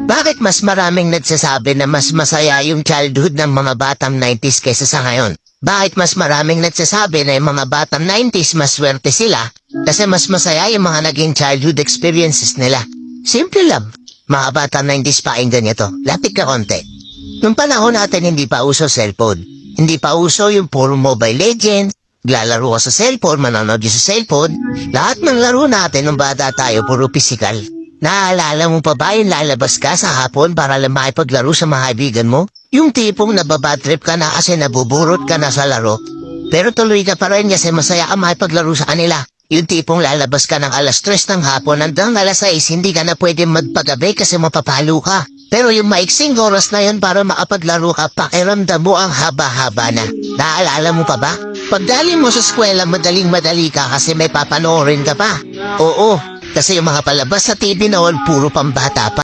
Bakit mas maraming nagsasabi na mas masaya yung childhood ng mga batang 90s kaysa sa ngayon? Bakit mas maraming nagsasabi na yung mga batang 90s mas swerte sila kasi mas masaya yung mga naging childhood experiences nila? Simple lang. Mga batang 90s pakinggan nyo to. Lapit ka konti. Nung panahon natin hindi pa uso cellphone. Hindi pa uso yung puro Mobile Legends. Lalaro ka sa cellphone, manonood sa cellphone. Lahat ng laro natin nung bata tayo puro physical. Naalala mo pa ba yung lalabas ka sa hapon para lang makipaglaro sa mga kaibigan mo? Yung tipong nababadtrip ka na kasi nabuburot ka na sa laro. Pero tuloy ka pa rin kasi masaya ka makipaglaro sa kanila. Yung tipong lalabas ka ng alas 3 ng hapon hanggang alas 6 hindi ka na pwede magpagabi kasi mapapalo ka. Pero yung maiksing oras na yun para makapaglaro ka, pakiramdam mo ang haba-haba na. Naalala mo pa ba? Pagdaling mo sa eskwela, madaling-madali ka kasi may papanoorin ka pa. Oo, kasi yung mga palabas sa TV noon, puro pambata pa.